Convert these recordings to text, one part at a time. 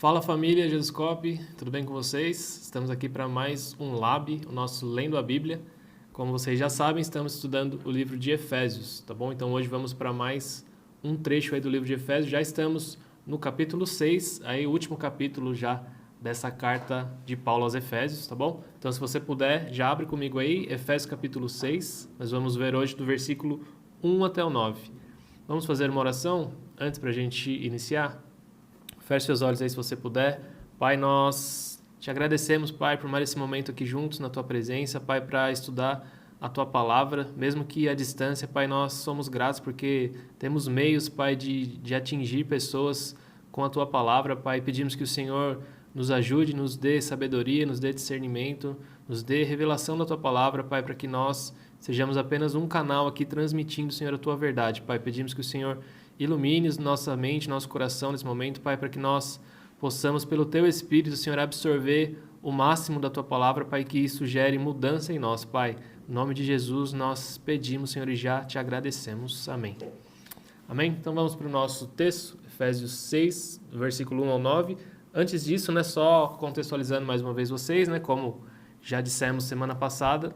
Fala família Jesuscope, tudo bem com vocês? Estamos aqui para mais um Lab, o nosso Lendo a Bíblia. Como vocês já sabem, estamos estudando o livro de Efésios, tá bom? Então hoje vamos para mais um trecho aí do livro de Efésios. Já estamos no capítulo 6, aí o último capítulo já dessa carta de Paulo aos Efésios, tá bom? Então se você puder, já abre comigo aí, Efésios capítulo 6. Nós vamos ver hoje do versículo 1 até o 9. Vamos fazer uma oração antes para a gente iniciar? Feche seus olhos aí se você puder. Pai, nós te agradecemos, Pai, por mais esse momento aqui juntos na Tua presença, Pai, para estudar a Tua palavra, mesmo que à distância, Pai, nós somos gratos porque temos meios, Pai, de atingir pessoas com a Tua palavra, Pai. Pedimos que o Senhor nos ajude, nos dê sabedoria, nos dê discernimento, nos dê revelação da Tua palavra, Pai, para que nós sejamos apenas um canal aqui transmitindo, Senhor, a Tua verdade, Pai. Pedimos que o Senhor ilumine nossa mente, nosso coração nesse momento, Pai, para que nós possamos, pelo Teu Espírito, Senhor, absorver o máximo da Tua palavra, Pai, que isso gere mudança em nós, Pai. Em nome de Jesus, nós pedimos, Senhor, e já te agradecemos. Amém. Amém? Então vamos para o nosso texto, Efésios 6, versículo 1 ao 9. Antes disso, né, só contextualizando mais uma vez vocês, né, como já dissemos semana passada,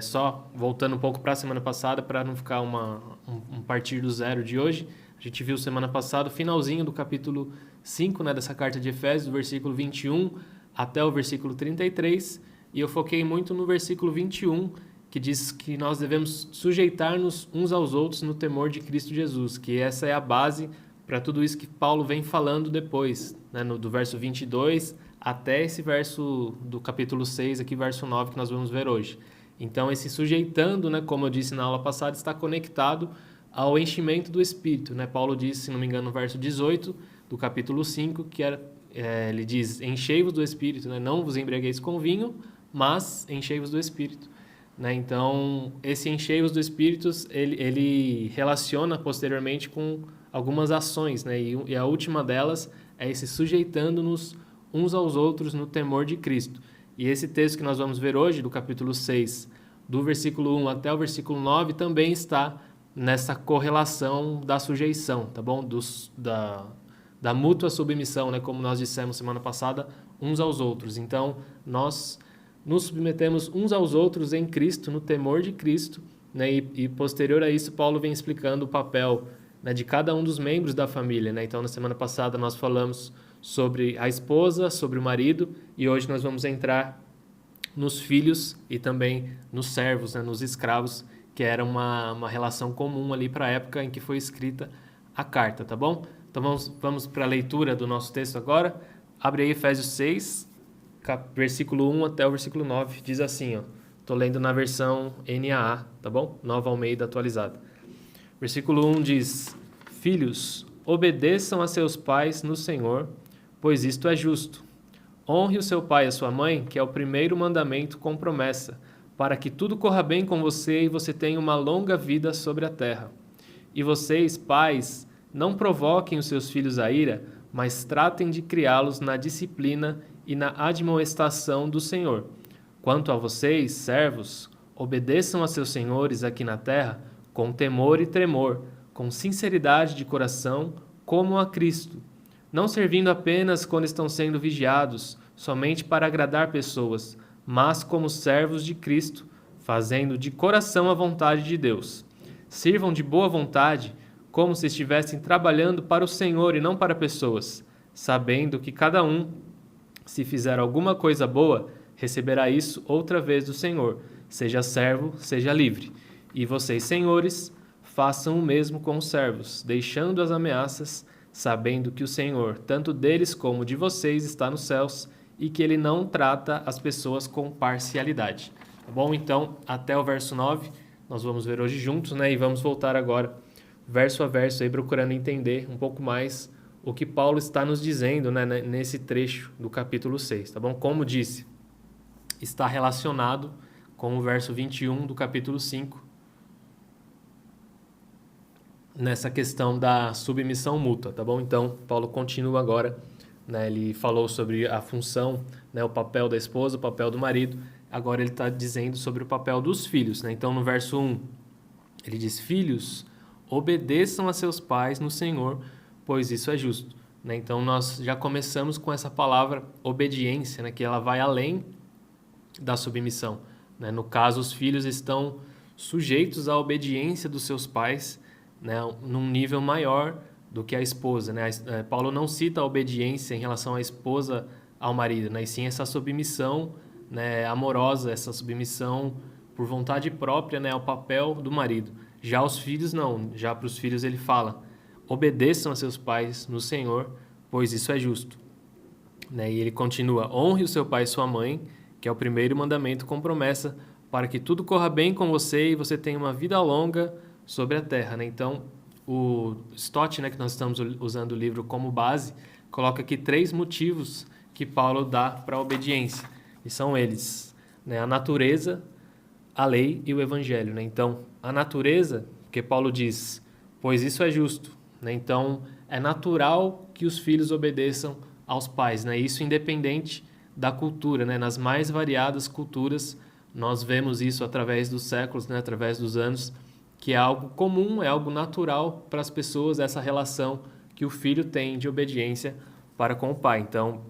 só voltando um pouco para a semana passada, para não ficar um partir do zero de hoje. A gente viu semana passada o finalzinho do capítulo 5, né, dessa carta de Efésios, do versículo 21 até o versículo 33, e eu foquei muito no versículo 21, que diz que nós devemos sujeitar-nos uns aos outros no temor de Cristo Jesus, que essa é a base para tudo isso que Paulo vem falando depois, né, do verso 22 até esse verso do capítulo 6, aqui, verso 9, que nós vamos ver hoje. Então, esse sujeitando, né, como eu disse na aula passada, está conectado ao enchimento do Espírito, né? Paulo diz, se não me engano, no verso 18 do capítulo 5, que ele diz, enchei-vos do Espírito, né? Não vos embriagueis com vinho, mas enchei-vos do Espírito. Né? Então, esse enchei-vos do Espírito, ele relaciona posteriormente com algumas ações, né? E a última delas é esse sujeitando-nos uns aos outros no temor de Cristo. E esse texto que nós vamos ver hoje, do capítulo 6, do versículo 1 até o versículo 9, também está nessa correlação da sujeição, tá bom? Da mútua submissão, né? Como nós dissemos semana passada, uns aos outros. Então, nós nos submetemos uns aos outros em Cristo, no temor de Cristo, né? E posterior a isso, Paulo vem explicando o papel, né, de cada um dos membros da família, né? Então, na semana passada, nós falamos sobre a esposa, sobre o marido, e hoje nós vamos entrar nos filhos e também nos servos, né, nos escravos, que era uma relação comum ali para a época em que foi escrita a carta, tá bom? Então vamos para a leitura do nosso texto agora. Abre aí Efésios 6, versículo 1 até o versículo 9, diz assim, ó. Estou lendo na versão NAA, tá bom? Nova Almeida atualizada. Versículo 1 diz, filhos, obedeçam a seus pais no Senhor, pois isto é justo. Honre o seu pai e a sua mãe, que é o primeiro mandamento com promessa, para que tudo corra bem com você e você tenha uma longa vida sobre a terra. E vocês, pais, não provoquem os seus filhos à ira, mas tratem de criá-los na disciplina e na admoestação do Senhor. Quanto a vocês, servos, obedeçam a seus senhores aqui na terra com temor e tremor, com sinceridade de coração, como a Cristo, não servindo apenas quando estão sendo vigiados, somente para agradar pessoas, mas como servos de Cristo, fazendo de coração a vontade de Deus. Sirvam de boa vontade, como se estivessem trabalhando para o Senhor e não para pessoas, sabendo que cada um, se fizer alguma coisa boa, receberá isso outra vez do Senhor, seja servo, seja livre. E vocês, senhores, façam o mesmo com os servos, deixando as ameaças, sabendo que o Senhor, tanto deles como de vocês, está nos céus e que Ele não trata as pessoas com parcialidade. Tá bom? Então, até o verso 9, nós vamos ver hoje juntos, né? E vamos voltar agora, verso a verso, aí, procurando entender um pouco mais o que Paulo está nos dizendo, né, nesse trecho do capítulo 6, tá bom? Como disse, está relacionado com o verso 21 do capítulo 5, nessa questão da submissão mútua, tá bom? Então, Paulo continua agora, né? Ele falou sobre a função, né, o papel da esposa, o papel do marido. Agora ele está dizendo sobre o papel dos filhos, né? Então, no verso 1, ele diz, filhos, obedeçam a seus pais no Senhor, pois isso é justo. né? Então, nós já começamos com essa palavra obediência, né? Que ela vai além da submissão, né? No caso, os filhos estão sujeitos à obediência dos seus pais, né? Num nível maior do que a esposa, né? Paulo não cita a obediência em relação à esposa ao marido, né? E sim essa submissão, né, amorosa, essa submissão por vontade própria, né, ao papel do marido. Já os filhos não, já para os filhos ele fala: obedeçam a seus pais no Senhor, pois isso é justo, né? E ele continua: honre o seu pai e sua mãe, que é o primeiro mandamento com promessa, para que tudo corra bem com você e você tenha uma vida longa sobre a terra, né? Então, o Stott, né, que nós estamos usando o livro como base, coloca aqui 3 motivos que Paulo dá para a obediência. E são eles, né, a natureza, a lei e o evangelho, né? Então, a natureza, que Paulo diz, pois isso é justo, né? Então, é natural que os filhos obedeçam aos pais, né? Isso independente da cultura, né? Nas mais variadas culturas, nós vemos isso através dos séculos, né? Através dos anos, que é algo comum, é algo natural para as pessoas, essa relação que o filho tem de obediência para com o pai. Então,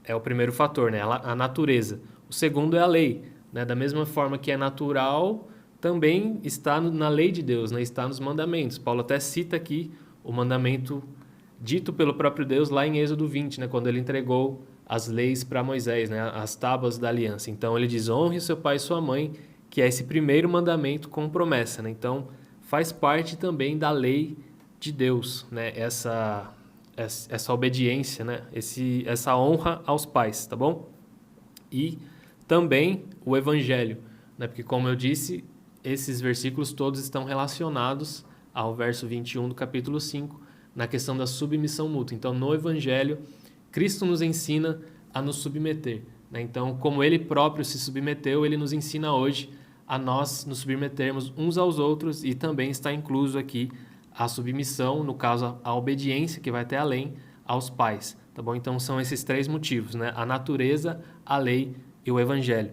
é o primeiro fator, né? A natureza. O segundo é a lei, né? Da mesma forma que é natural, também está na lei de Deus, né? Está nos mandamentos. Paulo até cita aqui o mandamento dito pelo próprio Deus lá em Êxodo 20, né? Quando ele entregou as leis para Moisés, né? As tábuas da aliança. Então ele diz: honre seu pai e sua mãe, que é esse primeiro mandamento com promessa, né? Então faz parte também da lei de Deus, né? Essa obediência, né? Essa honra aos pais, tá bom? E também o evangelho, né? Porque, como eu disse, esses versículos todos estão relacionados ao verso 21 do capítulo 5, na questão da submissão mútua. Então, no evangelho, Cristo nos ensina a nos submeter, né? Então, como ele próprio se submeteu, ele nos ensina hoje a nós nos submetermos uns aos outros, e também está incluso aqui a submissão, no caso a obediência, que vai até além, aos pais, tá bom? Então são esses 3 motivos, né? A natureza, a lei e o evangelho.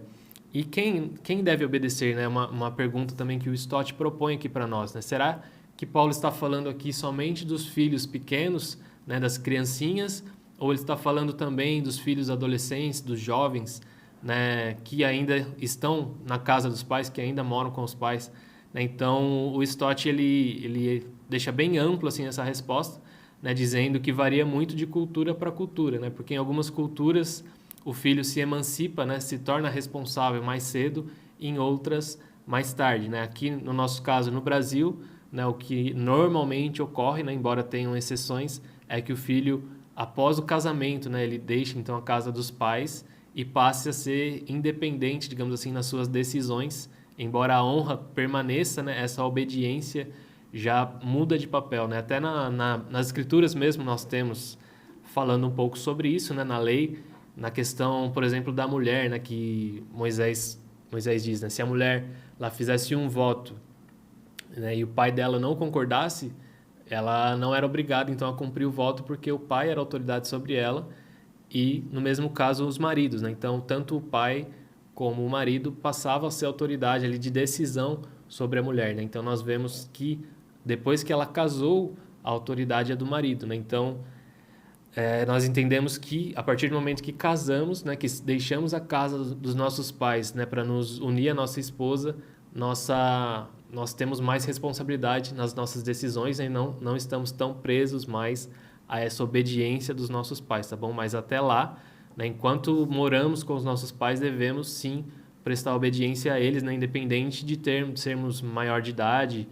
E quem deve obedecer, né? Uma pergunta também que o Stott propõe aqui para nós, né? Será que Paulo está falando aqui somente dos filhos pequenos, né? Das criancinhas, ou ele está falando também dos filhos adolescentes, dos jovens, né? Que ainda estão na casa dos pais, que ainda moram com os pais, né? Então o Stott ele deixa bem amplo assim essa resposta, né? Dizendo que varia muito de cultura para cultura, né? Porque em algumas culturas o filho se emancipa, né? Se torna responsável mais cedo, em outras mais tarde, né? Aqui no nosso caso no Brasil, né? O que normalmente ocorre, né? Embora tenham exceções, é que o filho, após o casamento, né? Ele deixa então a casa dos pais e passe a ser independente, digamos assim, nas suas decisões. Embora a honra permaneça, né? Essa obediência já muda de papel, né? Até nas escrituras mesmo nós temos falando um pouco sobre isso, né? Na lei, na questão, por exemplo, da mulher, né? Que Moisés diz, né? Se a mulher ela fizesse um voto, né? E o pai dela não concordasse, ela não era obrigada então a cumprir o voto, porque o pai era autoridade sobre ela. E no mesmo caso os maridos, né? Então tanto o pai como o marido passavam a ser autoridade ali de decisão sobre a mulher, né? Então nós vemos que depois que ela casou, a autoridade é do marido, né? Então nós entendemos que a partir do momento que casamos, né, que deixamos a casa dos nossos pais, né, para nos unir à nossa esposa, nós temos mais responsabilidade nas nossas decisões, né, e não estamos tão presos mais a essa obediência dos nossos pais, tá bom? Mas até lá, né, enquanto moramos com os nossos pais, devemos sim prestar obediência a eles, né, independente de sermos maior de idade,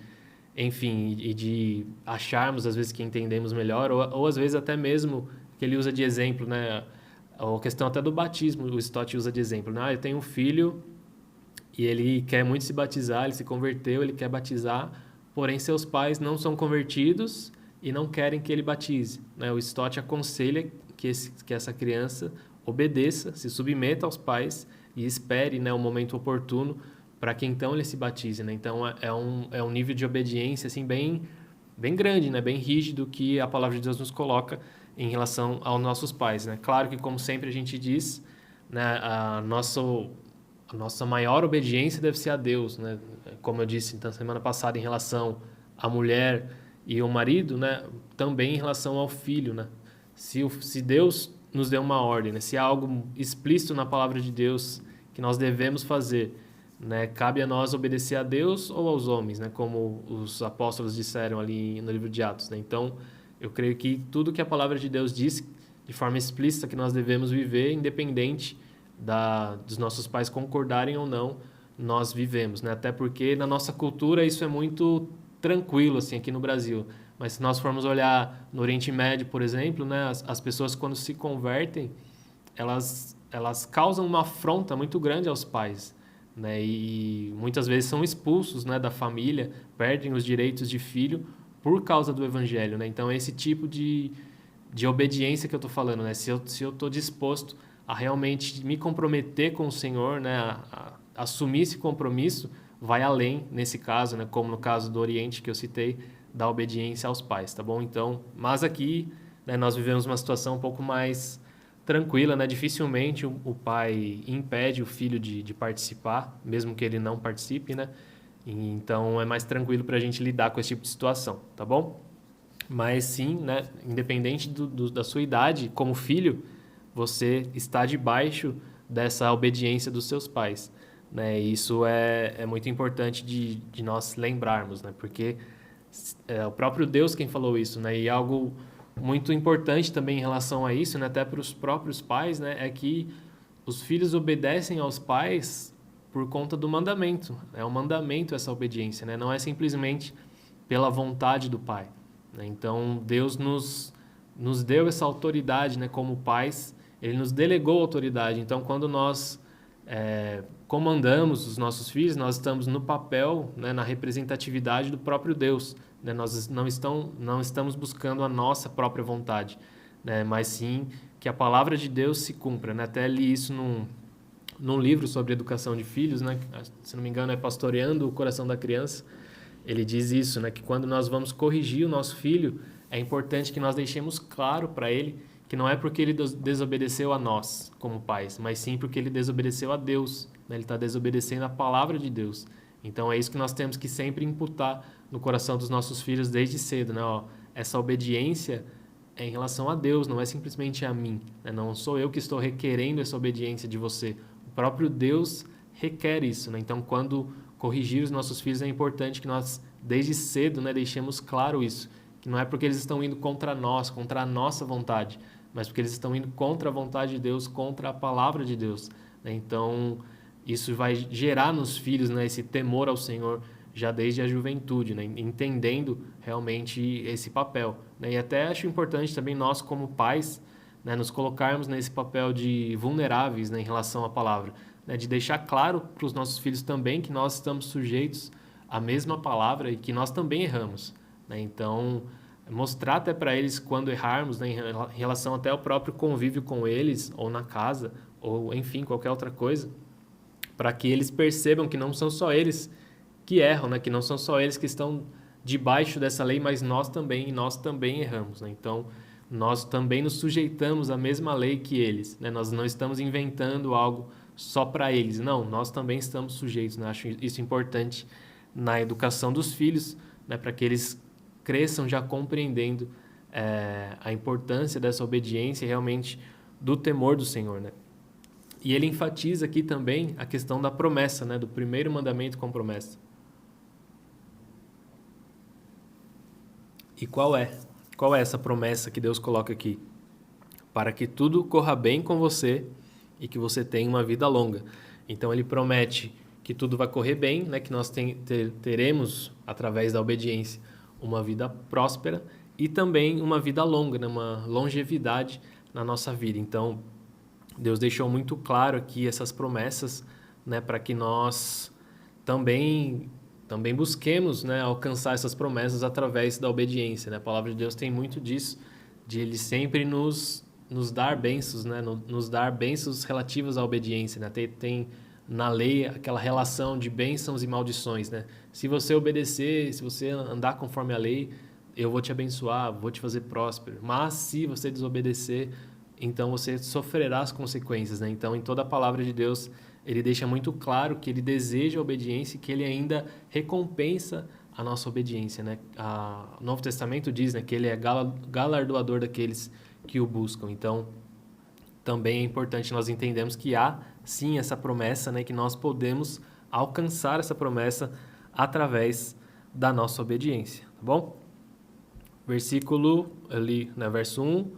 enfim, e de acharmos às vezes que entendemos melhor, ou às vezes até mesmo que ele usa de exemplo, né? A questão até do batismo, o Stott usa de exemplo, né? Eu tenho um filho e ele quer muito se batizar, ele se converteu, ele quer batizar, porém seus pais não são convertidos e não querem que ele batize, né? O Stott aconselha que essa criança obedeça, se submeta aos pais e espere, né, o momento oportuno para que então ele se batize, né? Então é um nível de obediência assim bem grande, né? Bem rígido, que a palavra de Deus nos coloca em relação aos nossos pais, né? Claro que, como sempre a gente diz, né, a nossa maior obediência deve ser a Deus, né? Como eu disse então semana passada em relação à mulher e ao marido, né? Também em relação ao filho, né? Se Deus nos deu uma ordem, né? Se há algo explícito na palavra de Deus que nós devemos fazer, né? Cabe a nós obedecer a Deus ou aos homens, né? Como os apóstolos disseram ali no livro de Atos, né? Então, eu creio que tudo que a palavra de Deus diz de forma explícita que nós devemos viver, independente dos nossos pais concordarem ou não, nós vivemos, né? Até porque na nossa cultura isso é muito tranquilo, assim, aqui no Brasil. Mas se nós formos olhar no Oriente Médio, por exemplo, né? As pessoas quando se convertem, elas causam uma afronta muito grande aos pais, né? E muitas vezes são expulsos, né, da família, perdem os direitos de filho por causa do evangelho, né? Então, é esse tipo de obediência que eu estou falando, né? Se eu estou disposto a realmente me comprometer com o Senhor, né? A assumir esse compromisso, vai além nesse caso, né? Como no caso do Oriente que eu citei, da obediência aos pais, tá bom? Então, mas aqui, né, nós vivemos uma situação um pouco mais tranquila, né? Dificilmente o pai impede o filho de participar, mesmo que ele não participe, né? Então, é mais tranquilo para a gente lidar com esse tipo de situação, tá bom? Mas sim, né, independente da sua idade, como filho, você está debaixo dessa obediência dos seus pais, né? E isso é muito importante de nós lembrarmos, né? Porque é o próprio Deus quem falou isso, né? E algo muito importante também em relação a isso, né, até para os próprios pais, né, é que os filhos obedecem aos pais por conta do mandamento. É um mandamento essa obediência, né? Não é simplesmente pela vontade do pai, né? Então, Deus nos deu essa autoridade, né, como pais, Ele nos delegou autoridade. Então, quando nós comandamos os nossos filhos, nós estamos no papel, né, na representatividade do próprio Deus, né? Nós não estamos buscando a nossa própria vontade, né? Mas sim que a palavra de Deus se cumpra, né? Até li isso num livro sobre educação de filhos, né? Se não me engano é Pastoreando o Coração da Criança. Ele diz isso, né? Que quando nós vamos corrigir o nosso filho, é importante que nós deixemos claro para ele que não é porque ele desobedeceu a nós como pais, mas sim porque ele desobedeceu a Deus, né? Ele está desobedecendo a palavra de Deus. Então é isso que nós temos que sempre imputar no coração dos nossos filhos desde cedo, né? Ó, essa obediência é em relação a Deus, não é simplesmente a mim, né? Não sou eu que estou requerendo essa obediência de você. O próprio Deus requer isso, né? Então, quando corrigir os nossos filhos, é importante que nós, desde cedo, né, deixemos claro isso, que não é porque eles estão indo contra nós, contra a nossa vontade, mas porque eles estão indo contra a vontade de Deus, contra a palavra de Deus, né? Então, isso vai gerar nos filhos, né, esse temor ao Senhor já desde a juventude, né, entendendo realmente esse papel, né? E até acho importante também nós, como pais, né, nos colocarmos nesse papel de vulneráveis, né, em relação à palavra, né, de deixar claro para os nossos filhos também que nós estamos sujeitos à mesma palavra e que nós também erramos, né? Então, mostrar até para eles quando errarmos, né, em relação até ao próprio convívio com eles, ou na casa, ou enfim, qualquer outra coisa, para que eles percebam que não são só eles que erram, né, que não são só eles que estão debaixo dessa lei, mas nós também erramos, né? Então, nós também nos sujeitamos à mesma lei que eles, né? Nós não estamos inventando algo só para eles, não, nós também estamos sujeitos, né? Acho isso importante na educação dos filhos, né, para que eles cresçam já compreendendo a importância dessa obediência e realmente do temor do Senhor, né? E ele enfatiza aqui também a questão da promessa, né, do primeiro mandamento com promessa. E qual é? Qual é essa promessa que Deus coloca aqui? Para que tudo corra bem com você e que você tenha uma vida longa. Então ele promete que tudo vai correr bem, né, que nós teremos, através da obediência, uma vida próspera e também uma vida longa, né, uma longevidade na nossa vida. Então, Deus deixou muito claro aqui essas promessas, né, para que nós também busquemos, né, alcançar essas promessas através da obediência, né? A palavra de Deus tem muito disso, de Ele sempre nos dar bênçãos, né, nos dar bênçãos relativas à obediência, né? Tem na lei aquela relação de bênçãos e maldições, né? Se você obedecer, se você andar conforme a lei, eu vou te abençoar, vou te fazer próspero. Mas se você desobedecer, então você sofrerá as consequências, né? Então, em toda a palavra de Deus, ele deixa muito claro que ele deseja a obediência e que ele ainda recompensa a nossa obediência, né? O Novo Testamento diz, né, que ele é galardoador daqueles que o buscam. Então, também é importante nós entendermos que há, sim, essa promessa, né, que nós podemos alcançar essa promessa através da nossa obediência, tá bom? Versículo ali, né, verso 1,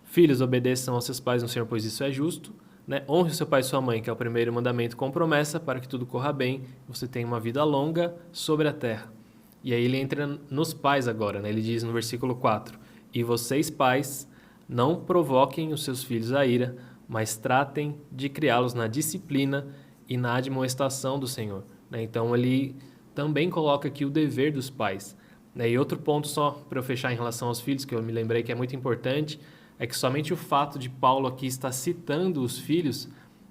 filhos, obedeçam aos seus pais no Senhor, pois isso é justo, né? Honre o seu pai e sua mãe, que é o primeiro mandamento com promessa, para que tudo corra bem, você tenha uma vida longa sobre a terra. E aí ele entra nos pais agora, né? Ele diz no versículo 4, e vocês, pais, não provoquem os seus filhos à ira, mas tratem de criá-los na disciplina e na admoestação do Senhor, né? Então ele também coloca aqui o dever dos pais, né? E outro ponto só para eu fechar em relação aos filhos, que eu me lembrei que é muito importante, é que somente o fato de Paulo aqui estar citando os filhos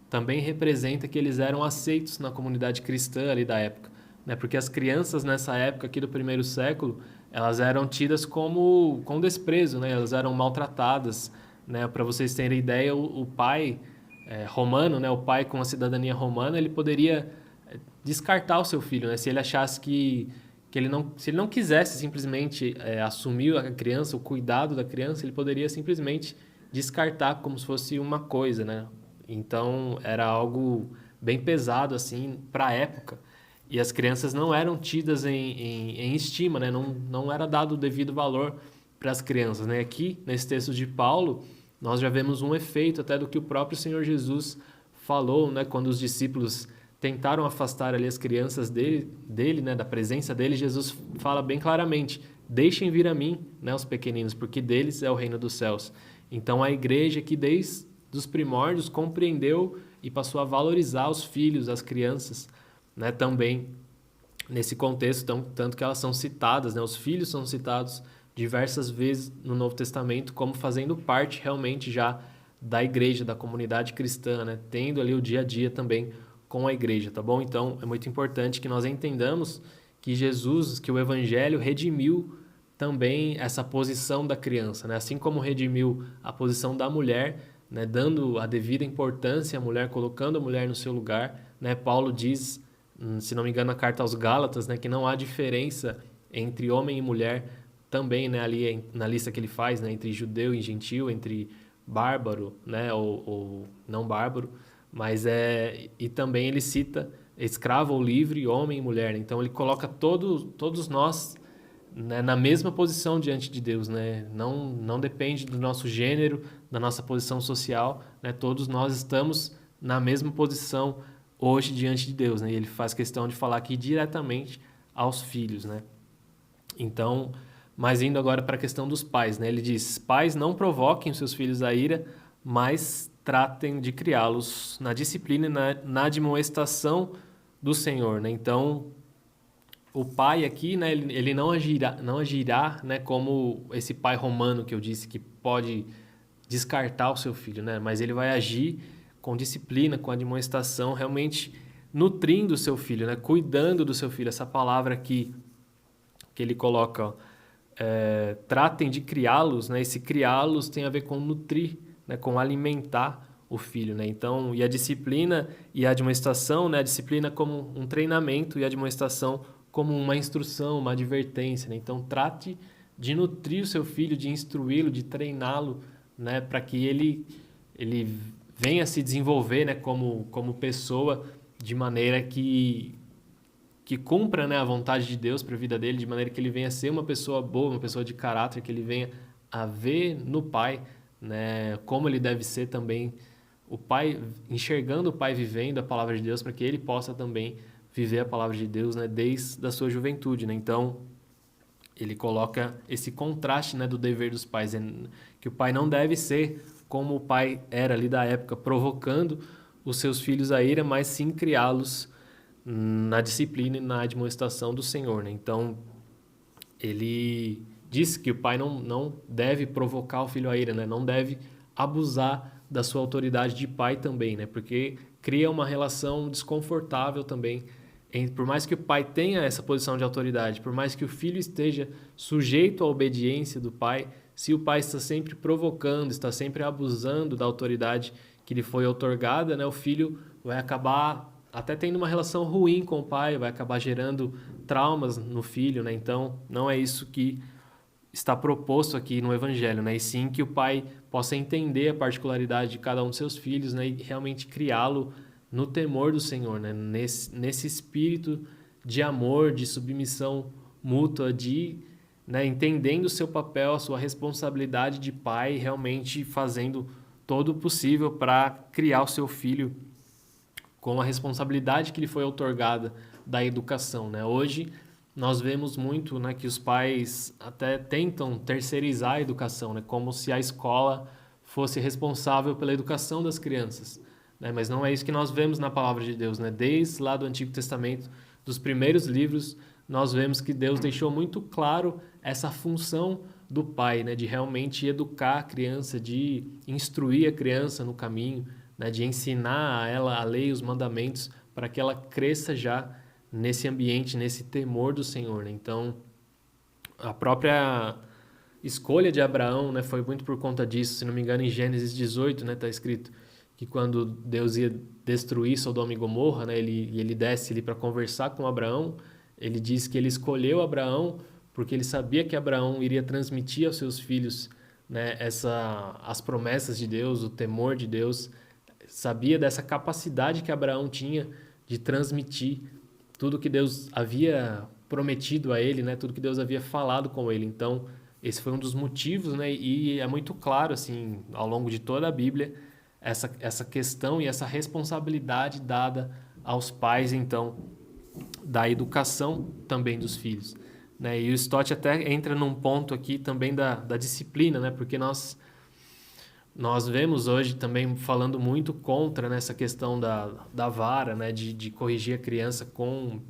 também representa que eles eram aceitos na comunidade cristã ali da época, né? Porque as crianças nessa época aqui do primeiro século, elas eram tidas como com desprezo, né? Elas eram maltratadas, né? Para vocês terem ideia, o pai romano, né? O pai com a cidadania romana, ele poderia descartar o seu filho, né? Se ele achasse que ele não, se ele não quisesse simplesmente assumir a criança, o cuidado da criança, ele poderia simplesmente descartar como se fosse uma coisa, né? Então era algo bem pesado assim para a época. E as crianças não eram tidas em estima, né? Não era dado o devido valor para as crianças, né? Aqui, nesse texto de Paulo, nós já vemos um efeito até do que o próprio Senhor Jesus falou, né? Quando os discípulos tentaram afastar ali as crianças dele, né? Da presença dele, Jesus fala bem claramente, deixem vir a mim, né? Os pequeninos, porque deles é o reino dos céus. Então, a igreja que desde os primórdios compreendeu e passou a valorizar os filhos, as crianças, né, também nesse contexto, tanto que elas são citadas, né, os filhos são citados diversas vezes no Novo Testamento como fazendo parte realmente já da igreja, da comunidade cristã, né, tendo ali o dia a dia também com a igreja, tá bom? Então é muito importante que nós entendamos que Jesus, que o Evangelho redimiu também essa posição da criança, né? Assim como redimiu a posição da mulher, né, dando a devida importância à mulher, colocando a mulher no seu lugar, né? Paulo diz, se não me engano, na carta aos Gálatas, né, que não há diferença entre homem e mulher também, né, ali na lista que ele faz, né, entre judeu e gentil, entre bárbaro, né, ou não bárbaro, mas e também ele cita escravo ou livre, homem e mulher, né? Então ele coloca todos nós, né, na mesma posição diante de Deus, né? Não depende do nosso gênero, da nossa posição social, né? Todos nós estamos na mesma posição hoje diante de Deus, né? E ele faz questão de falar aqui diretamente aos filhos, né? Então, mas indo agora para a questão dos pais, né? Ele diz: pais, não provoquem os seus filhos à ira, mas tratem de criá-los na disciplina e na admoestação do Senhor, né? Então, o pai aqui, né, ele não agirá, né, como esse pai romano que eu disse que pode descartar o seu filho, né? Mas ele vai agir com disciplina, com admoestação, realmente nutrindo o seu filho, né? Cuidando do seu filho. Essa palavra aqui que ele coloca, ó, tratem de criá-los, né? Esse criá-los tem a ver com nutrir, né? Com alimentar o filho, né? Então, e a disciplina e a admoestação, né? A disciplina como um treinamento e a admoestação como uma instrução, uma advertência, né? Então, trate de nutrir o seu filho, de instruí-lo, de treiná-lo, né? Para que ele venha se desenvolver, né? Como pessoa, de maneira que cumpra, né, a vontade de Deus para a vida dele, de maneira que ele venha ser uma pessoa boa, uma pessoa de caráter, que ele venha a ver no pai, né, como ele deve ser também, o pai, enxergando o pai vivendo a palavra de Deus, para que ele possa também viver a palavra de Deus, né, desde a sua juventude, né? Então, ele coloca esse contraste, né, do dever dos pais, que o pai não deve ser como o pai era ali da época, provocando os seus filhos à ira, mas sim criá-los na disciplina e na admoestação do Senhor, né? Então, ele diz que o pai não deve provocar o filho à ira, né? Não deve abusar da sua autoridade de pai também, né? Porque cria uma relação desconfortável também. Por mais que o pai tenha essa posição de autoridade, por mais que o filho esteja sujeito à obediência do pai, se o pai está sempre provocando, está sempre abusando da autoridade que lhe foi outorgada, né? O filho vai acabar até tendo uma relação ruim com o pai, vai acabar gerando traumas no filho, né? Então, não é isso que está proposto aqui no Evangelho, né? E sim que o pai possa entender a particularidade de cada um dos seus filhos, né? E realmente criá-lo no temor do Senhor, né? Nesse espírito de amor, de submissão mútua, né? Entendendo o seu papel, a sua responsabilidade de pai, realmente fazendo todo o possível para criar o seu filho com a responsabilidade que lhe foi outorgada da educação, né? Hoje nós vemos muito, né, que os pais até tentam terceirizar a educação, né, como se a escola fosse responsável pela educação das crianças, né? Mas não é isso que nós vemos na palavra de Deus, né? Desde lá do Antigo Testamento, dos primeiros livros, nós vemos que Deus deixou muito claro essa função do pai, né, de realmente educar a criança, de instruir a criança no caminho, né, de ensinar a ela a lei, os mandamentos, para que ela cresça já nesse ambiente, nesse temor do Senhor, né? Então, a própria escolha de Abraão, né, foi muito por conta disso. Se não me engano, em Gênesis 18, né, tá escrito que quando Deus ia destruir Sodoma e Gomorra, né, ele desce ali para conversar com Abraão, ele diz que ele escolheu Abraão porque ele sabia que Abraão iria transmitir aos seus filhos, né, as promessas de Deus, o temor de Deus, sabia dessa capacidade que Abraão tinha de transmitir tudo que Deus havia prometido a ele, né? Tudo que Deus havia falado com ele. Então, esse foi um dos motivos, né? E é muito claro, assim, ao longo de toda a Bíblia, essa questão e essa responsabilidade dada aos pais, então, da educação também dos filhos, né? E o Stott até entra num ponto aqui também da disciplina, né? Porque nós vemos hoje também falando muito contra nessa questão da vara, né? De corrigir a criança com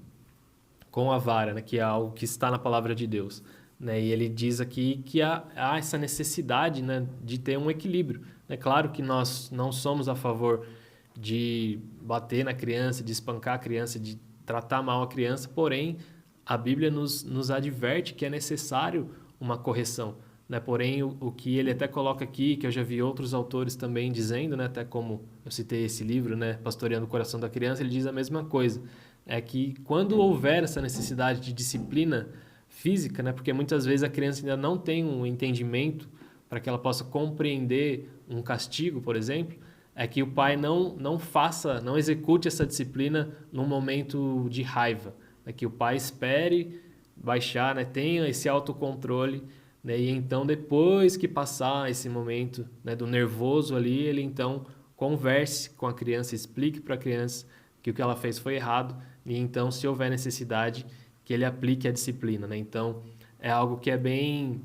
a vara, né? Que é algo que está na palavra de Deus, né? E ele diz aqui que há essa necessidade, né? De ter um equilíbrio. É claro que nós não somos a favor de bater na criança, de espancar a criança, de tratar mal a criança, porém a Bíblia nos adverte que é necessário uma correção, né? Porém, o que ele até coloca aqui, que eu já vi outros autores também dizendo, né? Até como eu citei esse livro, né? Pastoreando o Coração da Criança, ele diz a mesma coisa. É que quando houver essa necessidade de disciplina física, né? Porque muitas vezes a criança ainda não tem um entendimento para que ela possa compreender um castigo, por exemplo, é que o pai não execute essa disciplina num momento de raiva, é que o pai espere baixar, né? Tenha esse autocontrole, né? E então depois que passar esse momento, né, do nervoso ali, ele então converse com a criança, explique para a criança que o que ela fez foi errado e então, se houver necessidade, que ele aplique a disciplina, né? Então, é algo que é bem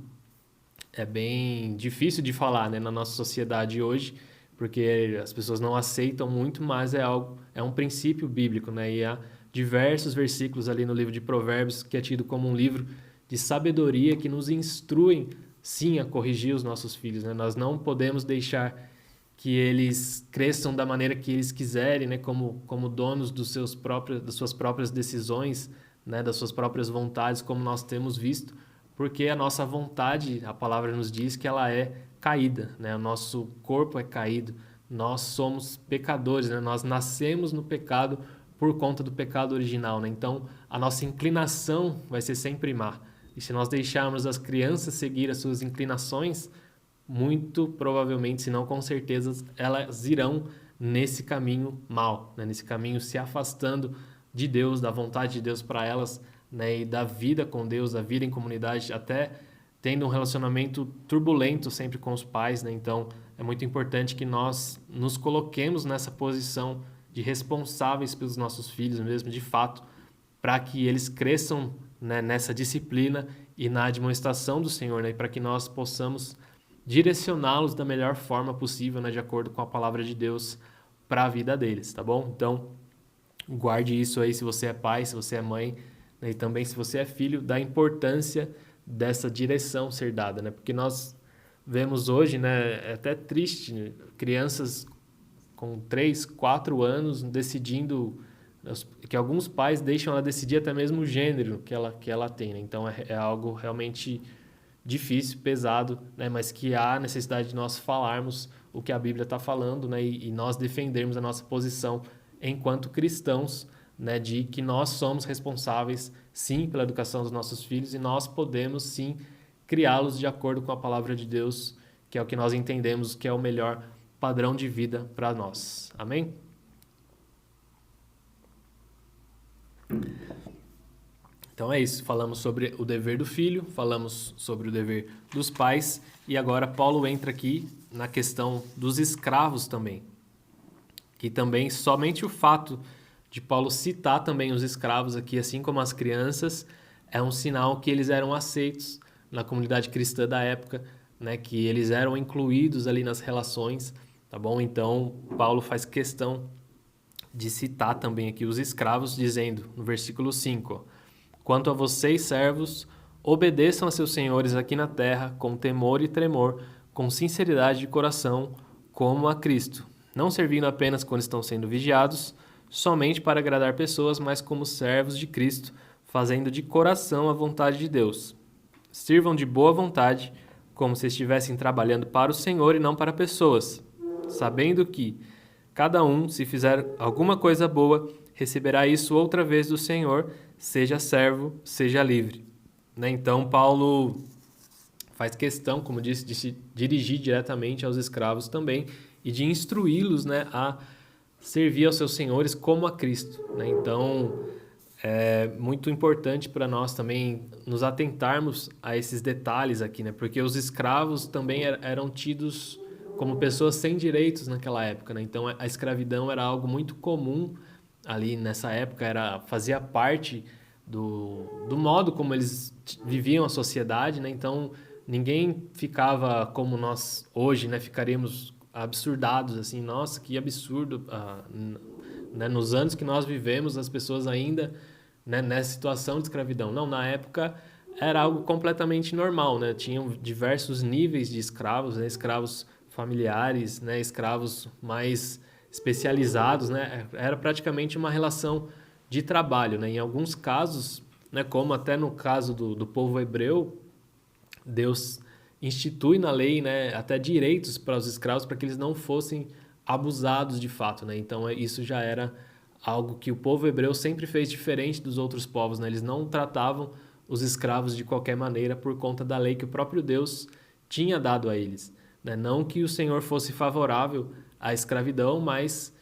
difícil de falar, né, na nossa sociedade hoje, porque as pessoas não aceitam muito, mas é um princípio bíblico, né? E há diversos versículos ali no livro de Provérbios que é tido como um livro de sabedoria que nos instruem, sim, a corrigir os nossos filhos, né? Nós não podemos deixar que eles cresçam da maneira que eles quiserem, né? Como donos das suas próprias decisões, né? Das suas próprias vontades, como nós temos visto, porque a nossa vontade, a palavra nos diz que ela é caída, né? O nosso corpo é caído, nós somos pecadores, né? Nós nascemos no pecado por conta do pecado original, né? Então, a nossa inclinação vai ser sempre má. E se nós deixarmos as crianças seguir as suas inclinações, muito provavelmente, se não com certeza, elas irão nesse caminho mal, né? Nesse caminho se afastando de Deus, da vontade de Deus para elas, né? E da vida com Deus, da vida em comunidade, até tendo um relacionamento turbulento sempre com os pais, né? Então, é muito importante que nós nos coloquemos nessa posição de responsáveis pelos nossos filhos mesmo, de fato, para que eles cresçam, né, nessa disciplina e na admoestação do Senhor, né? E para que nós possamos direcioná-los da melhor forma possível, né, de acordo com a palavra de Deus para a vida deles, tá bom? Então, guarde isso aí se você é pai, se você é mãe, né, e também se você é filho, da importância dessa direção ser dada, né? Porque nós vemos hoje, né, é até triste, né, crianças com 3, 4 anos decidindo, que alguns pais deixam ela decidir até mesmo o gênero que ela tem, né? Então é algo realmente difícil, pesado, né? Mas que há necessidade de nós falarmos o que a Bíblia está falando, né? E nós defendermos a nossa posição enquanto cristãos, né? De que nós somos responsáveis, sim, pela educação dos nossos filhos e nós podemos, sim, criá-los de acordo com a palavra de Deus, que é o que nós entendemos que é o melhor padrão de vida para nós. Amém? Então é isso, falamos sobre o dever do filho, falamos sobre o dever dos pais, e agora Paulo entra aqui na questão dos escravos também. Que também somente o fato de Paulo citar também os escravos aqui, assim como as crianças, é um sinal que eles eram aceitos na comunidade cristã da época, né, que eles eram incluídos ali nas relações, tá bom? Então, Paulo faz questão de citar também aqui os escravos, dizendo no versículo 5, ó, quanto a vocês, servos, obedeçam a seus senhores aqui na terra com temor e tremor, com sinceridade de coração, como a Cristo, não servindo apenas quando estão sendo vigiados, somente para agradar pessoas, mas como servos de Cristo, fazendo de coração a vontade de Deus. Sirvam de boa vontade, como se estivessem trabalhando para o Senhor e não para pessoas, sabendo que cada um, se fizer alguma coisa boa, receberá isso outra vez do Senhor, seja servo, seja livre. Né? Então, Paulo faz questão, como disse, de se dirigir diretamente aos escravos também e de instruí-los, né, a servir aos seus senhores como a Cristo. Né? Então, é muito importante para nós também nos atentarmos a esses detalhes aqui, né? Porque os escravos também eram tidos como pessoas sem direitos naquela época. Né? Então, a escravidão era algo muito comum ali nessa época, fazia parte do modo como eles viviam a sociedade, né? Então, ninguém ficava como nós hoje, né? Ficaríamos absurdados, assim, nossa, que absurdo, né? Nos anos que nós vivemos, as pessoas ainda, né, nessa situação de escravidão. Não, na época era algo completamente normal, né? Tinham diversos níveis de escravos, né? Escravos familiares, né? Escravos mais especializados, né? Era praticamente uma relação de trabalho, né? Em alguns casos, né, como até no caso do povo hebreu, Deus institui na lei, né, até direitos para os escravos para que eles não fossem abusados de fato, né? Então isso já era algo que o povo hebreu sempre fez diferente dos outros povos, né? Eles não tratavam os escravos de qualquer maneira por conta da lei que o próprio Deus tinha dado a eles, né? Não que o Senhor fosse favorável à escravidão, mas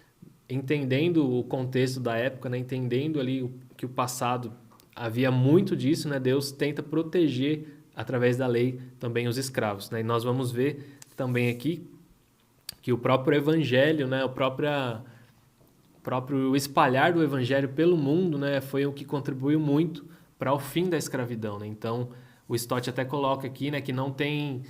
entendendo o contexto da época, né? Entendendo ali que o passado havia muito disso, né? Deus tenta proteger através da lei também os escravos, né? E nós vamos ver também aqui que o próprio evangelho, né? O próprio espalhar do evangelho pelo mundo, né? Foi o que contribuiu muito para o fim da escravidão, né? Então, o Stott até coloca aqui, né, que não tem,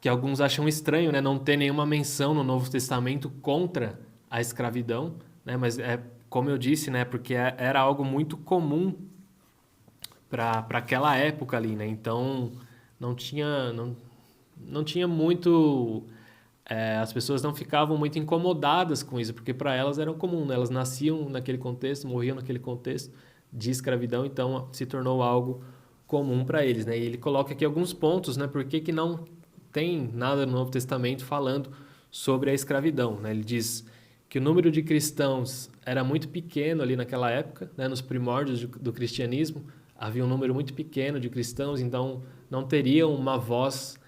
que alguns acham estranho, né, não ter nenhuma menção no Novo Testamento contra a escravidão, né? Mas é como eu disse, né, porque era algo muito comum para aquela época ali, né? Então não tinha muito, as pessoas não ficavam muito incomodadas com isso, porque para elas era comum, né? Elas nasciam naquele contexto, morriam naquele contexto de escravidão, então se tornou algo comum para eles, né? E ele coloca aqui alguns pontos, né? Por que não tem nada no Novo Testamento falando sobre a escravidão, né? Ele diz que o número de cristãos era muito pequeno ali naquela época, né? Nos primórdios do cristianismo, havia um número muito pequeno de cristãos, então não teriam uma voz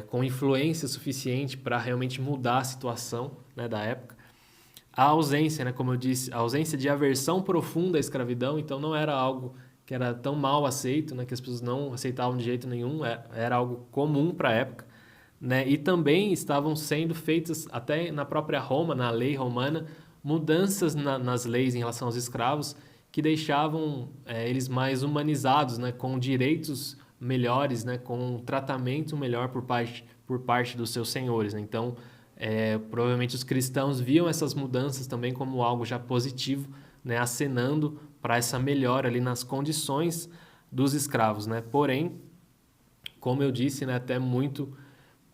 com influência suficiente para realmente mudar a situação, né, da época. A ausência, né, como eu disse, a ausência de aversão profunda à escravidão, então não era algo que era tão mal aceito, né, que as pessoas não aceitavam de jeito nenhum, era algo comum para a época, né, e também estavam sendo feitas, até na própria Roma, na lei romana, mudanças nas leis em relação aos escravos, que deixavam eles mais humanizados, né, com direitos melhores, né, com um tratamento melhor por parte dos seus senhores, né? Então, provavelmente os cristãos viam essas mudanças também como algo já positivo, né, acenando para essa melhora ali nas condições dos escravos, né? Porém, como eu disse, né, até muito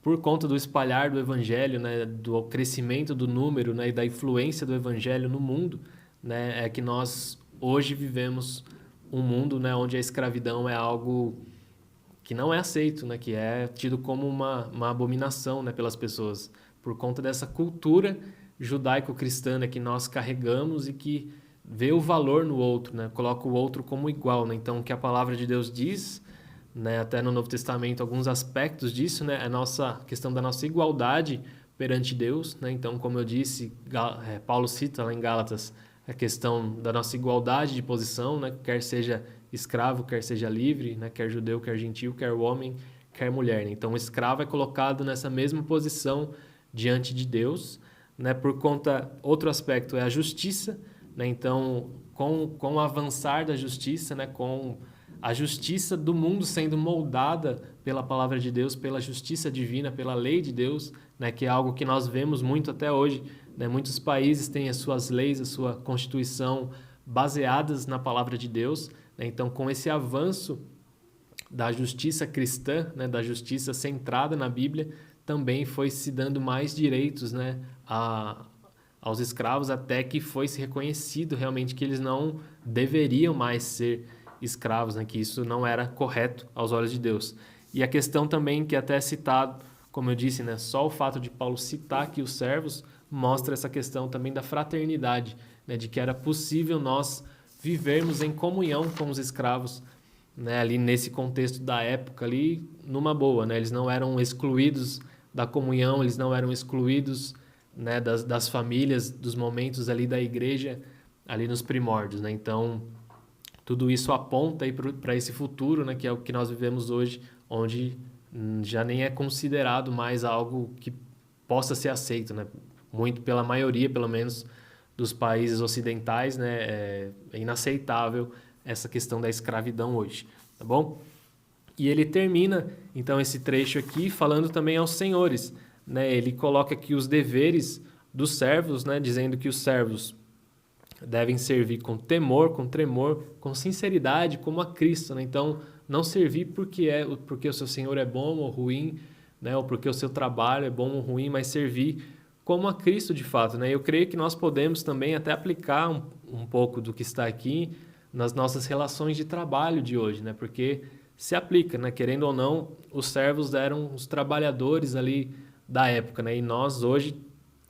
por conta do espalhar do evangelho, né, do crescimento do número, né, e da influência do evangelho no mundo, né, é que nós hoje vivemos um mundo, né, onde a escravidão é algo que não é aceito, né, que é tido como uma abominação, né, pelas pessoas, por conta dessa cultura judaico-cristã, né, que nós carregamos e que vê o valor no outro, né, coloca o outro como igual, né? Então, o que a palavra de Deus diz, né, até no Novo Testamento, alguns aspectos disso, né, a questão da nossa igualdade perante Deus, né? Então, como eu disse, Paulo cita lá em Gálatas a questão da nossa igualdade de posição, né, quer seja escravo, quer seja livre, né, quer judeu, quer gentil, quer homem, quer mulher, né? Então, o escravo é colocado nessa mesma posição diante de Deus, né, por conta, outro aspecto é a justiça, né? Então, com o avançar da justiça, né, com a justiça do mundo sendo moldada pela palavra de Deus, pela justiça divina, pela lei de Deus, né, que é algo que nós vemos muito até hoje, né? Muitos países têm as suas leis, a sua constituição baseadas na palavra de Deus, né? Então, com esse avanço da justiça cristã, né, da justiça centrada na Bíblia, também foi se dando mais direitos, né, aos escravos, até que foi se reconhecido realmente que eles não deveriam mais ser escravos, né, que isso não era correto aos olhos de Deus. E a questão também que até é citado, como eu disse, né, só o fato de Paulo citar aqui os servos mostra essa questão também da fraternidade, né, de que era possível nós vivermos em comunhão com os escravos, né, ali nesse contexto da época ali, numa boa, né? Eles não eram excluídos da comunhão, eles não eram excluídos, né, das famílias, dos momentos ali da igreja, ali nos primórdios, né? Então, tudo isso aponta aí para esse futuro, né, que é o que nós vivemos hoje, onde já nem é considerado mais algo que possa ser aceito, né? Muito pela maioria, pelo menos, dos países ocidentais, né? É inaceitável essa questão da escravidão hoje, tá bom? E ele termina, então, esse trecho aqui falando também aos senhores, né? Ele coloca aqui os deveres dos servos, né? Dizendo que os servos devem servir com temor, com tremor, com sinceridade, como a Cristo, né? Então, não servir porque o seu senhor é bom ou ruim, né? Ou porque o seu trabalho é bom ou ruim, mas servir como a Cristo de fato, né? Eu creio que nós podemos também até aplicar um pouco do que está aqui nas nossas relações de trabalho de hoje, né? Porque se aplica, né? Querendo ou não, os servos eram os trabalhadores ali da época, né? E nós hoje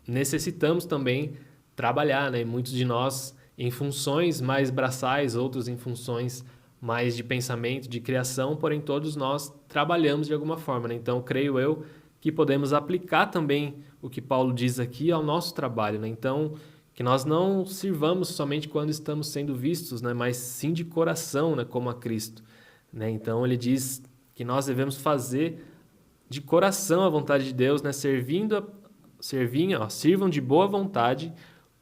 necessitamos também trabalhar, né? Muitos de nós em funções mais braçais, outros em funções mais de pensamento, de criação, porém todos nós trabalhamos de alguma forma, né? Então, creio eu que podemos aplicar também o que Paulo diz aqui ao nosso trabalho, né? Então, que nós não sirvamos somente quando estamos sendo vistos, né? Mas sim de coração, né? Como a Cristo, né? Então, ele diz que nós devemos fazer de coração a vontade de Deus, né? Sirvam de boa vontade,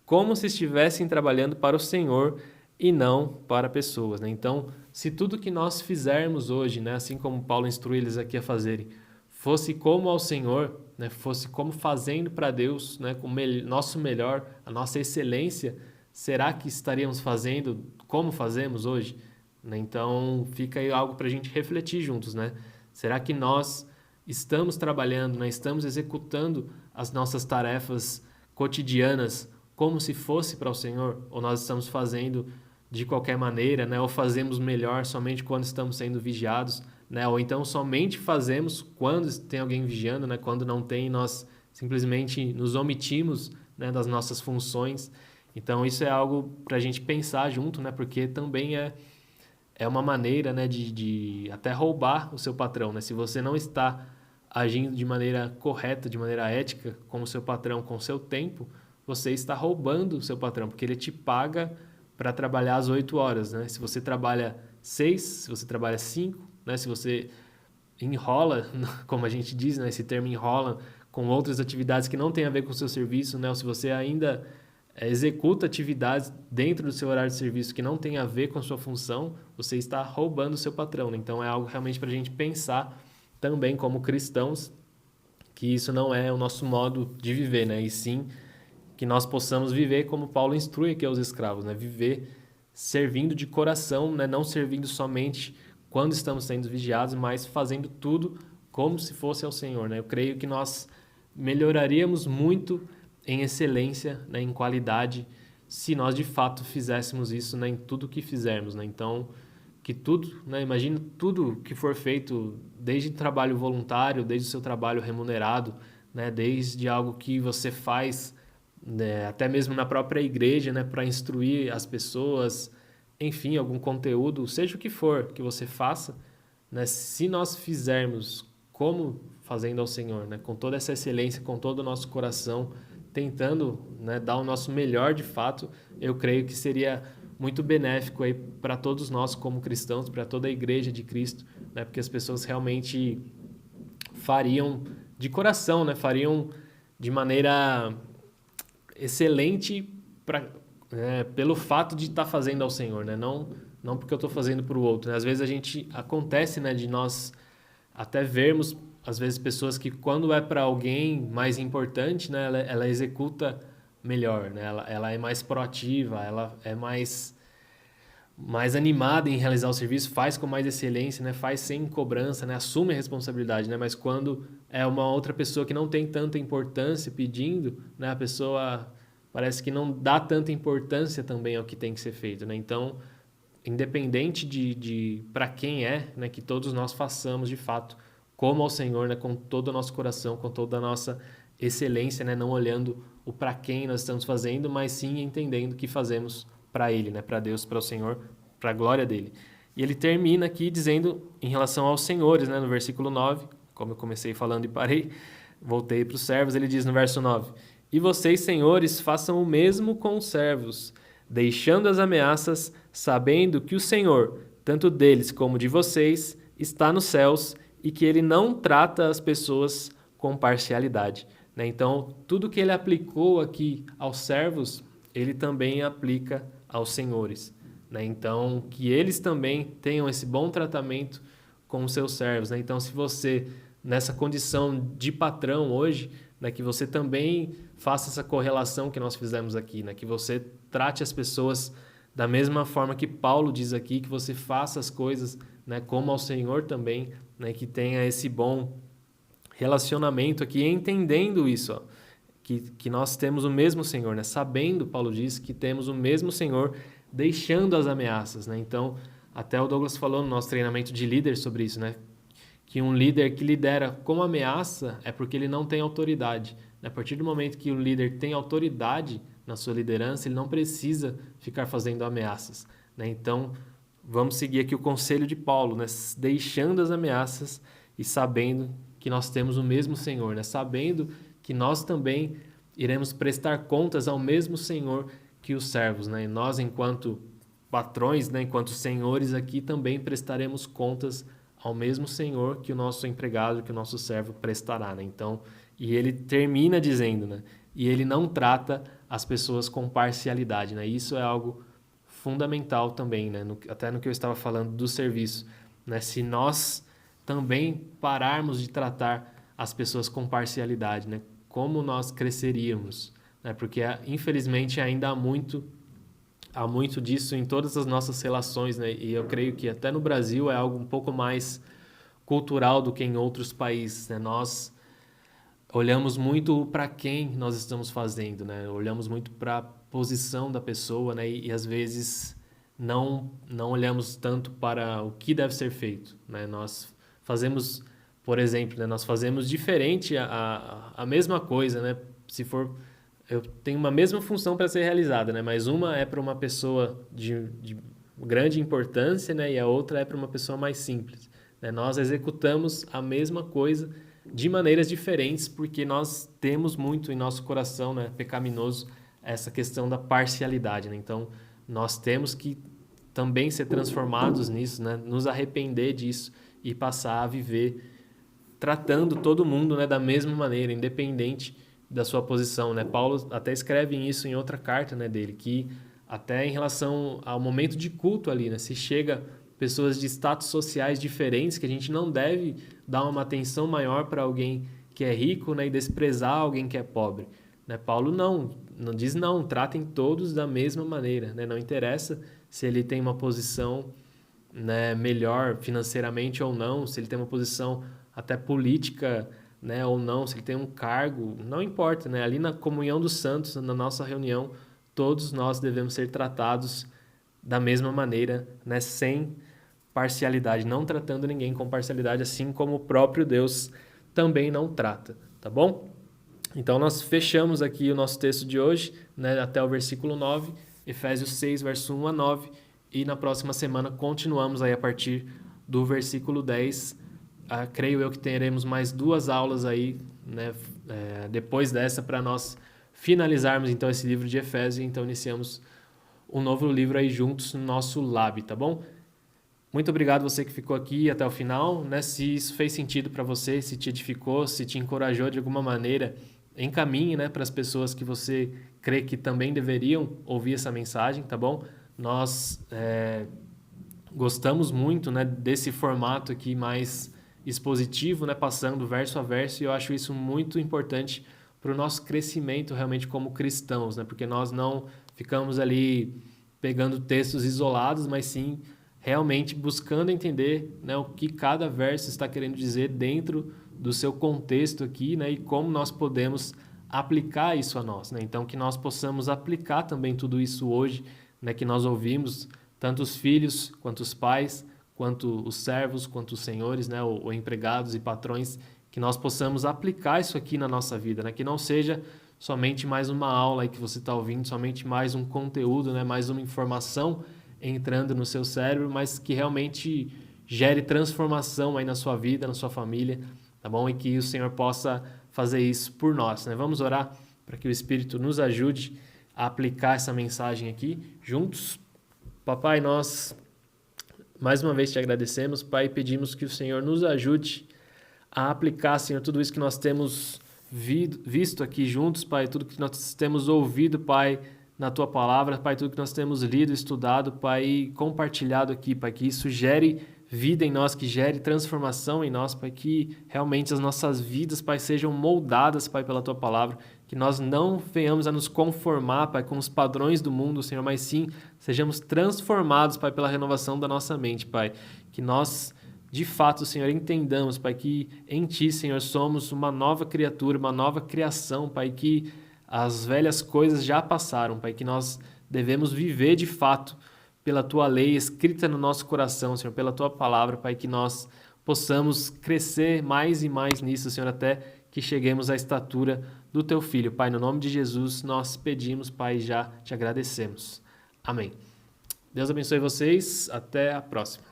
como se estivessem trabalhando para o Senhor e não para pessoas, né? Então, se tudo que nós fizermos hoje, né, assim como Paulo instrui eles aqui a fazerem, fosse como ao Senhor, né, fosse como fazendo para Deus, né, com nosso melhor, a nossa excelência, será que estaríamos fazendo como fazemos hoje? Né? Então, fica aí algo para a gente refletir juntos, né? Será que nós estamos trabalhando, né, estamos executando as nossas tarefas cotidianas como se fosse para o Senhor, ou nós estamos fazendo de qualquer maneira, né? Ou fazemos melhor somente quando estamos sendo vigiados, né? Ou então somente fazemos quando tem alguém vigiando, né? Quando não tem, nós simplesmente nos omitimos, né, das nossas funções. Então isso é algo para a gente pensar junto, né? Porque também é uma maneira, né, de até roubar o seu patrão, né? Se você não está agindo de maneira correta, de maneira ética com o seu patrão, com o seu tempo, você está roubando o seu patrão, porque ele te paga para trabalhar às 8 horas, né? Se você trabalha 6, se você trabalha 5, né? Se você enrola, como a gente diz, né? Esse termo enrola com outras atividades que não têm a ver com o seu serviço, né? Ou se você ainda executa atividades dentro do seu horário de serviço que não tem a ver com a sua função, você está roubando o seu patrão, né? Então é algo realmente para a gente pensar também como cristãos, que isso não é o nosso modo de viver, né? E sim que nós possamos viver como Paulo instrui aqui aos escravos, né? Viver servindo de coração, né? Não servindo somente quando estamos sendo vigiados, mas fazendo tudo como se fosse ao Senhor, né? Eu creio que nós melhoraríamos muito em excelência, né? Em qualidade, se nós de fato fizéssemos isso, né? Em tudo que fizermos, né? Então, que tudo, né? Imagina tudo que for feito, desde trabalho voluntário, desde o seu trabalho remunerado, né? Desde algo que você faz, né, até mesmo na própria igreja, né, para instruir as pessoas, enfim, algum conteúdo, seja o que for que você faça, né, se nós fizermos como fazendo ao Senhor, né, com toda essa excelência, com todo o nosso coração, tentando, né, dar o nosso melhor de fato, eu creio que seria muito benéfico aí para todos nós como cristãos, para toda a igreja de Cristo, né, porque as pessoas realmente fariam de coração, né, fariam de maneira excelente pelo fato de estar fazendo ao Senhor, né? Não porque eu estou fazendo para o outro, né? Às vezes acontece, né, de nós até vermos, às vezes, pessoas que quando é para alguém mais importante, né, ela executa melhor, né? Ela é mais proativa, ela é mais animada em realizar o serviço, faz com mais excelência, né? Faz sem cobrança, né? Assume a responsabilidade, né? Mas quando é uma outra pessoa que não tem tanta importância pedindo, né? A pessoa parece que não dá tanta importância também ao que tem que ser feito, né? Então, independente de para quem é, né? Que todos nós façamos de fato como ao Senhor, né? Com todo o nosso coração, com toda a nossa excelência, né? Não olhando o para quem nós estamos fazendo, mas sim entendendo que fazemos para Ele, né? Para Deus, para o Senhor, para a glória dele. E ele termina aqui dizendo em relação aos senhores, né? No versículo 9, como eu comecei falando e parei, voltei para os servos, ele diz no verso 9: E vocês, senhores, façam o mesmo com os servos, deixando as ameaças, sabendo que o Senhor, tanto deles como de vocês, está nos céus e que ele não trata as pessoas com parcialidade. Né? Então, tudo que ele aplicou aqui aos servos, ele também aplica aos senhores. Né? Então, que eles também tenham esse bom tratamento com os seus servos. Né? Então, se você, nessa condição de patrão hoje, né, que você também faça essa correlação que nós fizemos aqui, né? Que você trate as pessoas da mesma forma que Paulo diz aqui, que você faça as coisas, né, como ao Senhor também, né, que tenha esse bom relacionamento aqui, entendendo isso, ó, que nós temos o mesmo Senhor, né? Sabendo, Paulo diz, que temos o mesmo Senhor, deixando as ameaças, né? Então, até o Douglas falou no nosso treinamento de líder sobre isso, né? Que um líder que lidera com ameaça é porque ele não tem autoridade. A partir do momento que o líder tem autoridade na sua liderança, ele não precisa ficar fazendo ameaças, né? Então, vamos seguir aqui o conselho de Paulo, né? Deixando as ameaças e sabendo que nós temos o mesmo Senhor, né? Sabendo que nós também iremos prestar contas ao mesmo Senhor que os servos, né? E nós, enquanto patrões, né? Enquanto senhores aqui, também prestaremos contas ao mesmo Senhor que o nosso empregado, que o nosso servo prestará, né? Então, e ele termina dizendo, né? E ele não trata as pessoas com parcialidade, né? Isso é algo fundamental também, né? Até no que eu estava falando do serviço, né? Se nós também pararmos de tratar as pessoas com parcialidade, né? Como nós cresceríamos, né? Porque infelizmente ainda há muito disso em todas as nossas relações, né? E eu creio que até no Brasil é algo um pouco mais cultural do que em outros países, né? Nós olhamos muito para quem nós estamos fazendo, né? Olhamos muito para a posição da pessoa, né? E às vezes não olhamos tanto para o que deve ser feito, né? Nós fazemos, por exemplo, né? Nós fazemos diferente a mesma coisa, né? Se for eu tenho uma mesma função para ser realizada, né? Mas uma é para uma pessoa de grande importância, né? E a outra é para uma pessoa mais simples, né? Nós executamos a mesma coisa de maneiras diferentes porque nós temos muito em nosso coração, né? Pecaminoso, essa questão da parcialidade, né? Então, nós temos que também ser transformados nisso, né? Nos arrepender disso e passar a viver tratando todo mundo, né? Da mesma maneira, independente da sua posição, né? Paulo até escreve isso em outra carta, né, dele, que até em relação ao momento de culto ali, né, se chega pessoas de status sociais diferentes, que a gente não deve dar uma atenção maior para alguém que é rico, né, e desprezar alguém que é pobre, né? Paulo não diz não, tratem todos da mesma maneira, né? Não interessa se ele tem uma posição, né, melhor financeiramente ou não, se ele tem uma posição até política, né, ou não, se ele tem um cargo, não importa, né? Ali na comunhão dos santos, na nossa reunião, todos nós devemos ser tratados da mesma maneira, né, sem parcialidade, não tratando ninguém com parcialidade, assim como o próprio Deus também não trata, tá bom? Então nós fechamos aqui o nosso texto de hoje, né, até o versículo 9, Efésios 6, verso 1 a 9, e na próxima semana continuamos aí a partir do versículo 10. Creio eu que teremos mais 2 aulas aí, né, depois dessa, para nós finalizarmos então esse livro de Efésios, e então iniciamos um novo livro aí juntos no nosso Lab, tá bom? Muito obrigado você que ficou aqui até o final, né? Se isso fez sentido para você, se te edificou, se te encorajou de alguma maneira, encaminhe, né, para as pessoas que você crê que também deveriam ouvir essa mensagem, tá bom? Nós gostamos muito, né, desse formato aqui mais expositivo, né, passando verso a verso, e eu acho isso muito importante para o nosso crescimento realmente como cristãos, né? Porque nós não ficamos ali pegando textos isolados, mas sim realmente buscando entender, né, o que cada verso está querendo dizer dentro do seu contexto aqui, né, e como nós podemos aplicar isso a nós, né? Então, que nós possamos aplicar também tudo isso hoje, né, que nós ouvimos, tanto os filhos, quanto os pais, quanto os servos, quanto os senhores, né, ou empregados e patrões, que nós possamos aplicar isso aqui na nossa vida, né, que não seja somente mais uma aula aí que você está ouvindo, somente mais um conteúdo, né, mais uma informação entrando no seu cérebro, mas que realmente gere transformação aí na sua vida, na sua família, tá bom? E que o Senhor possa fazer isso por nós, né? Vamos orar para que o Espírito nos ajude a aplicar essa mensagem aqui juntos. Papai, nós mais uma vez te agradecemos, Pai, e pedimos que o Senhor nos ajude a aplicar, Senhor, tudo isso que nós temos visto aqui juntos, Pai, tudo que nós temos ouvido, Pai, na Tua Palavra, Pai, tudo que nós temos lido, estudado, Pai, e compartilhado aqui, Pai, que isso gere vida em nós, que gere transformação em nós, Pai, que realmente as nossas vidas, Pai, sejam moldadas, Pai, pela Tua Palavra, que nós não venhamos a nos conformar, Pai, com os padrões do mundo, Senhor, mas sim sejamos transformados, Pai, pela renovação da nossa mente, Pai, que nós de fato, Senhor, entendamos, Pai, que em Ti, Senhor, somos uma nova criatura, uma nova criação, Pai, que as velhas coisas já passaram, Pai, que nós devemos viver de fato pela Tua lei escrita no nosso coração, Senhor, pela Tua palavra, Pai, que nós possamos crescer mais e mais nisso, Senhor, até que cheguemos à estatura do Teu Filho. Pai, no nome de Jesus, nós pedimos, Pai, e já te agradecemos. Amém. Deus abençoe vocês. Até a próxima.